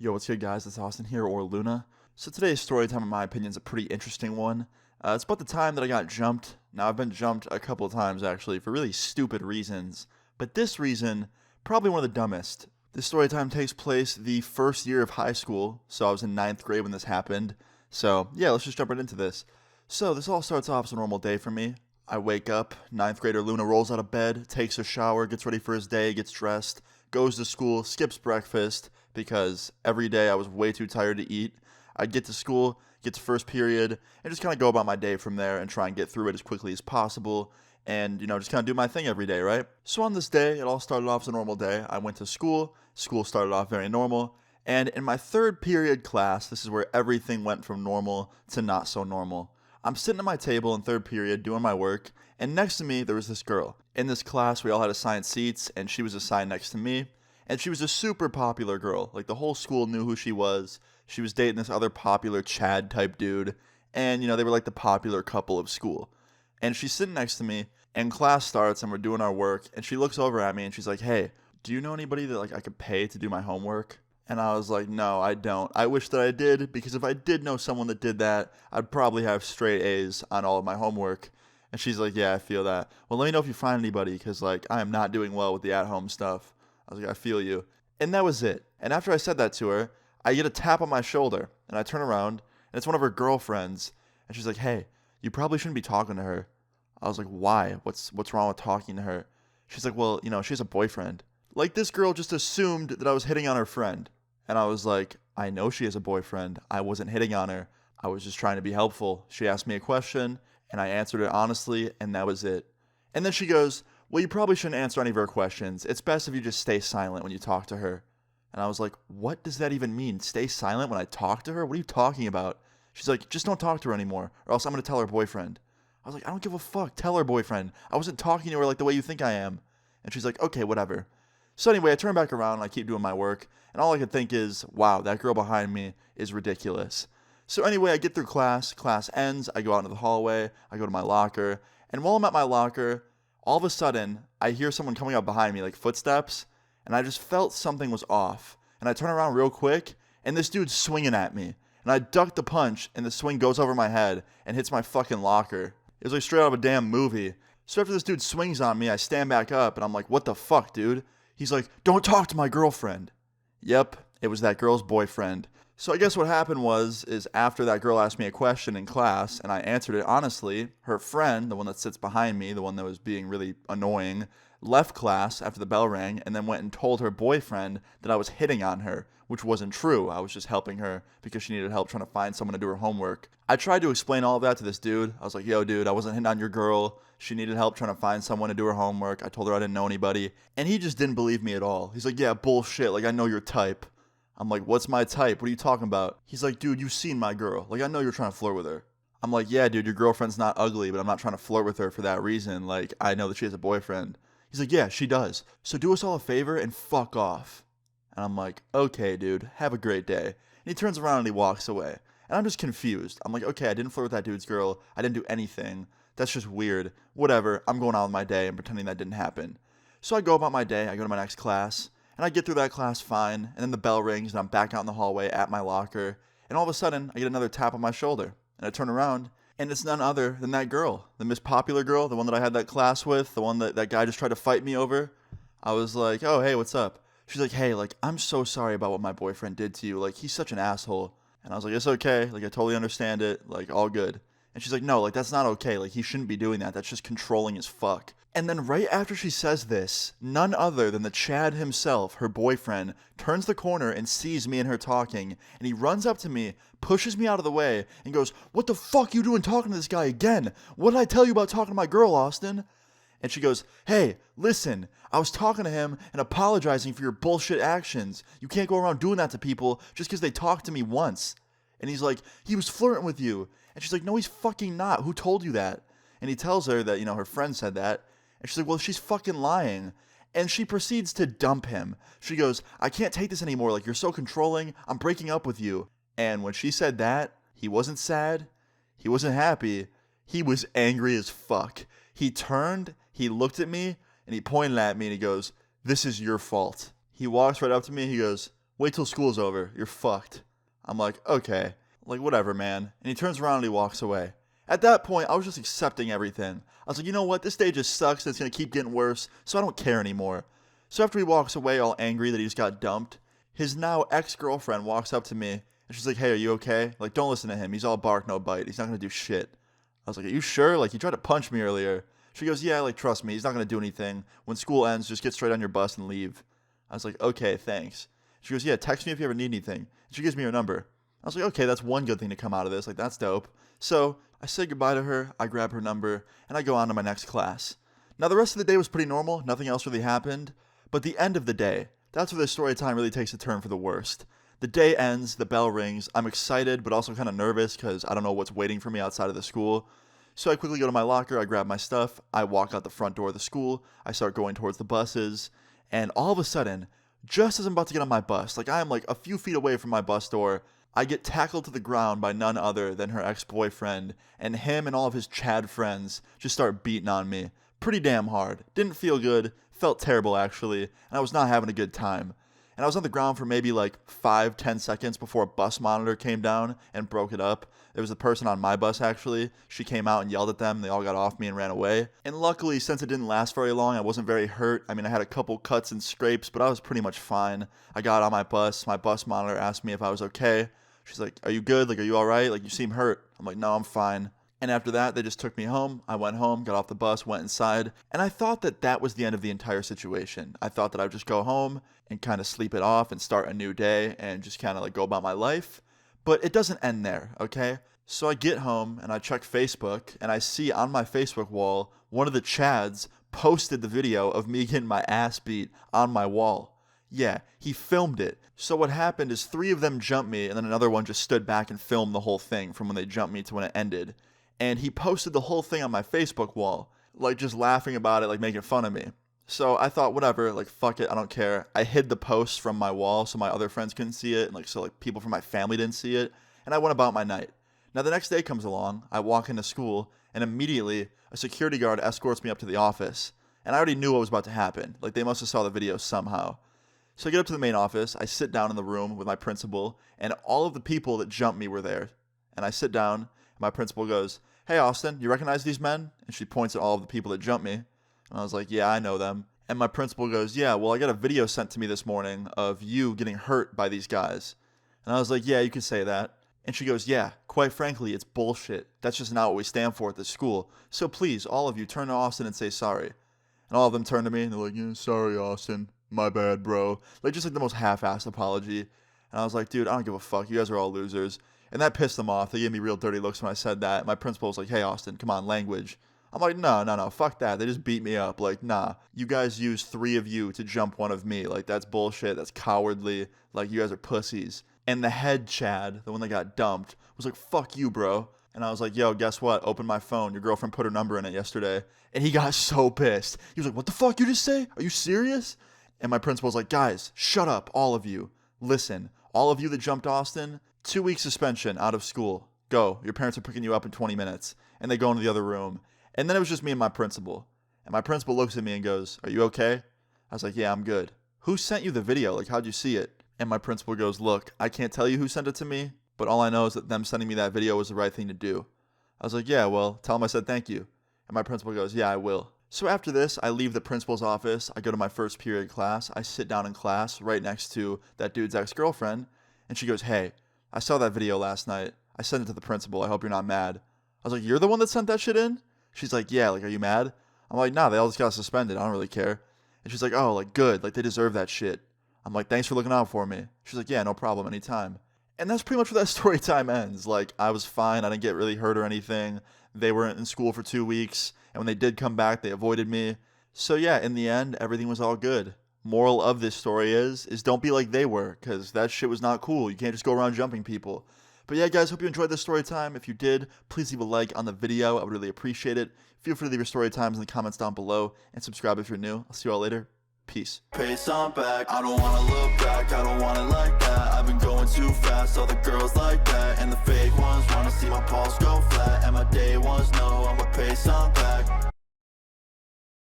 Yo, what's good, guys? It's Austin here, or Luna. So today's story time, in my opinion, is a pretty interesting one. It's about the time that I got jumped. Now, I've been jumped a couple of times, actually, for really stupid reasons. But this reason, probably one of the dumbest. This story time takes place the first year of high school, so I was in ninth grade when this happened. So, yeah, let's just jump right into this. So, this all starts off as a normal day for me. I wake up, ninth grader Luna rolls out of bed, takes a shower, gets ready for his day, gets dressed, goes to school, skips breakfast, because every day I was way too tired to eat. I'd get to school, get to first period, and just kind of go about my day from there and try and get through it as quickly as possible and, just kind of do my thing every day, right? So on this day, it all started off as a normal day. I went to school. School started off very normal. And in my third period class, this is where everything went from normal to not so normal. I'm sitting at my table in third period doing my work, and next to me, there was this girl. In this class, we all had assigned seats, and she was assigned next to me. And she was a super popular girl. Like, the whole school knew who she was. She was dating this other popular Chad type dude. And, they were like the popular couple of school. And she's sitting next to me, and class starts, and we're doing our work. And she looks over at me, and she's like, "Hey, do you know anybody that, I could pay to do my homework?" And I was like, "No, I don't. I wish that I did, because if I did know someone that did that, I'd probably have straight A's on all of my homework." And she's like, "Yeah, I feel that. Well, let me know if you find anybody, because, I am not doing well with the at-home stuff." I was like, "I feel you." And that was it. And after I said that to her, I get a tap on my shoulder, and I turn around, and it's one of her girlfriends. And she's like, "Hey, you probably shouldn't be talking to her." I was like, "Why? What's wrong with talking to her?" She's like, "Well, she has a boyfriend." Like, this girl just assumed that I was hitting on her friend. And I was like, "I know she has a boyfriend. I wasn't hitting on her. I was just trying to be helpful." She asked me a question, and I answered it honestly, and that was it. And then she goes, "Well, you probably shouldn't answer any of her questions. It's best if you just stay silent when you talk to her." And I was like, "What does that even mean? Stay silent when I talk to her? What are you talking about?" She's like, "Just don't talk to her anymore, or else I'm going to tell her boyfriend." I was like, "I don't give a fuck. Tell her boyfriend. I wasn't talking to her like the way you think I am." And she's like, "Okay, whatever." So anyway, I turn back around and I keep doing my work. And all I could think is, wow, that girl behind me is ridiculous. So anyway, I get through class. Class ends. I go out into the hallway. I go to my locker. And while I'm at my locker, all of a sudden, I hear someone coming up behind me, like footsteps. And I just felt something was off. And I turn around real quick, and this dude's swinging at me. And I duck the punch, and the swing goes over my head and hits my fucking locker. It was like straight out of a damn movie. So after this dude swings on me, I stand back up, and I'm like, "What the fuck, dude?" He's like, "Don't talk to my girlfriend." Yep, it was that girl's boyfriend. So I guess what happened is after that girl asked me a question in class, and I answered it honestly, her friend, the one that sits behind me, the one that was being really annoying, left class after the bell rang and then went and told her boyfriend that I was hitting on her, which wasn't true. I was just helping her because she needed help trying to find someone to do her homework. I tried to explain all of that to this dude. I was like, "Yo, dude, I wasn't hitting on your girl. She needed help trying to find someone to do her homework. I told her I didn't know anybody." And he just didn't believe me at all. He's like, "Yeah, bullshit. Like, I know your type." I'm like, "What's my type? What are you talking about?" He's like, "Dude, you've seen my girl. Like, I know you're trying to flirt with her." I'm like, "Yeah, dude, your girlfriend's not ugly, but I'm not trying to flirt with her for that reason. Like, I know that she has a boyfriend." He's like, "Yeah, she does. So do us all a favor and fuck off." And I'm like, "Okay, dude, have a great day." And he turns around and he walks away. And I'm just confused. I'm like, "Okay, I didn't flirt with that dude's girl. I didn't do anything. That's just weird. Whatever. I'm going on with my day and pretending that didn't happen." So I go about my day. I go to my next class. And I get through that class fine. And then the bell rings and I'm back out in the hallway at my locker. And all of a sudden, I get another tap on my shoulder. And I turn around. And it's none other than that girl. The Miss Popular girl. The one that I had that class with. The one that guy just tried to fight me over. I was like, "Oh, hey, what's up?" She's like, "Hey, I'm so sorry about what my boyfriend did to you. He's such an asshole." And I was like, "It's okay. I totally understand it. All good." And she's like, "No, that's not okay. He shouldn't be doing that. That's just controlling as fuck." And then right after she says this, none other than the Chad himself, her boyfriend, turns the corner and sees me and her talking. And he runs up to me, pushes me out of the way, and goes, "What the fuck you doing talking to this guy again? What did I tell you about talking to my girl, Austin?" And she goes, "Hey, listen, I was talking to him and apologizing for your bullshit actions. You can't go around doing that to people just because they talked to me once." And he's like, "He was flirting with you." And she's like, "No, he's fucking not. Who told you that?" And he tells her that, her friend said that. And she's like, "Well, she's fucking lying." And she proceeds to dump him. She goes, "I can't take this anymore. You're so controlling. I'm breaking up with you." And when she said that, he wasn't sad. He wasn't happy. He was angry as fuck. He turned, he looked at me, and he pointed at me and he goes, "This is your fault." He walks right up to me. He goes, Wait till school's over. You're fucked. I'm like, okay. Like, whatever, man. And he turns around and he walks away. At that point, I was just accepting everything. I was like, you know what? This day just sucks and it's going to keep getting worse, so I don't care anymore. So after he walks away all angry that he just got dumped, his now ex-girlfriend walks up to me and she's like, hey, are you okay? Like, don't listen to him. He's all bark, no bite. He's not going to do shit. I was like, are you sure? Like, he tried to punch me earlier. She goes, yeah, like, trust me. He's not going to do anything. When school ends, just get straight on your bus and leave. I was like, okay, thanks. She goes, yeah, text me if you ever need anything. And she gives me her number. I was like, okay, that's one good thing to come out of this. Like, that's dope. So I say goodbye to her, I grab her number, and I go on to my next class. Now, the rest of the day was pretty normal. Nothing else really happened. But the end of the day, that's where the story time really takes a turn for the worst. The day ends, the bell rings. I'm excited, but also kind of nervous because I don't know what's waiting for me outside of the school. So I quickly go to my locker, I grab my stuff, I walk out the front door of the school, I start going towards the buses, and all of a sudden, just as I'm about to get on my bus, like I am like a few feet away from my bus door, I get tackled to the ground by none other than her ex-boyfriend, and him and all of his Chad friends just start beating on me. Pretty damn hard. Didn't feel good, felt terrible actually, and I was not having a good time. And I was on the ground for maybe like 5-10 seconds before a bus monitor came down and broke it up. There was a person on my bus actually. She came out and yelled at them. They all got off me and ran away. And luckily, since it didn't last very long, I wasn't very hurt. I mean, I had a couple cuts and scrapes, but I was pretty much fine. I got on my bus. My bus monitor asked me if I was okay. She's like, are you good? Like, are you all right? Like, you seem hurt. I'm like, no, I'm fine. And after that, they just took me home. I went home, got off the bus, went inside. And I thought that that was the end of the entire situation. I thought that I would just go home and kind of sleep it off and start a new day and just kind of like go about my life. But it doesn't end there, okay? So I get home and I check Facebook and I see on my Facebook wall, one of the Chads posted the video of me getting my ass beat on my wall. Yeah, he filmed it. So what happened is 3 of them jumped me and then another one just stood back and filmed the whole thing from when they jumped me to when it ended. And he posted the whole thing on my Facebook wall, like just laughing about it, like making fun of me. So I thought, whatever, like fuck it, I don't care. I hid the post from my wall so my other friends couldn't see it, and like so like people from my family didn't see it, and I went about my night. Now the next day comes along, I walk into school, and immediately a security guard escorts me up to the office. And I already knew what was about to happen, like they must have saw the video somehow. So I get up to the main office, I sit down in the room with my principal, and all of the people that jumped me were there. And I sit down, and my principal goes, hey Austin, you recognize these men? And she points at all of the people that jumped me. And I was like, yeah, I know them. And my principal goes, yeah, well, I got a video sent to me this morning of you getting hurt by these guys. And I was like, yeah, you can say that. And she goes, yeah, quite frankly, it's bullshit. That's just not what we stand for at this school. So please, all of you, turn to Austin and say sorry. And all of them turn to me and they're like, yeah, sorry, Austin. My bad, bro. Like, just like the most half-assed apology. And I was like, dude, I don't give a fuck. You guys are all losers. And that pissed them off. They gave me real dirty looks when I said that. My principal was like, hey, Austin, come on, language. I'm like, no, fuck that. They just beat me up. Like, nah. You guys used 3 of you to jump one of me. Like, that's bullshit. That's cowardly. Like, you guys are pussies. And the head Chad, the one that got dumped, was like, fuck you, bro. And I was like, yo, guess what? Open my phone. Your girlfriend put her number in it yesterday. And he got so pissed. He was like, what the fuck you just say? Are you serious? And my principal was like, guys, shut up, all of you. Listen, all of you that jumped Austin, 2-week suspension out of school. Go. Your parents are picking you up in 20 minutes. And they go into the other room. And then it was just me and my principal. And my principal looks at me and goes, are you okay? I was like, yeah, I'm good. Who sent you the video? Like, how'd you see it? And my principal goes, look, I can't tell you who sent it to me, but all I know is that them sending me that video was the right thing to do. I was like, yeah, well, tell him I said thank you. And my principal goes, yeah, I will. So after this, I leave the principal's office. I go to my first period class. I sit down in class right next to that dude's ex-girlfriend. And she goes, hey, I saw that video last night. I sent it to the principal. I hope you're not mad. I was like, you're the one that sent that shit in? She's like, yeah, like, are you mad? I'm like, nah, they all just got suspended. I don't really care. And she's like, oh, like, good. Like, they deserve that shit. I'm like, thanks for looking out for me. She's like, yeah, no problem, anytime. And that's pretty much where that story time ends. Like, I was fine. I didn't get really hurt or anything. They weren't in school for 2 weeks. And when they did come back, they avoided me. So yeah, in the end, everything was all good. Moral of this story is don't be like they were, because that shit was not cool. You can't just go around jumping people. But yeah, guys, hope you enjoyed this story time. If you did, please leave a like on the video. I would really appreciate it. Feel free to leave your story times in the comments down below, and subscribe if you're new. I'll see you all later. Peace. Pace on back, I don't wanna look back, I don't want it like that. I've been going too fast, all the girls like that. And the fake ones wanna see my pulse go flat. And my day ones know I'm a pace on back.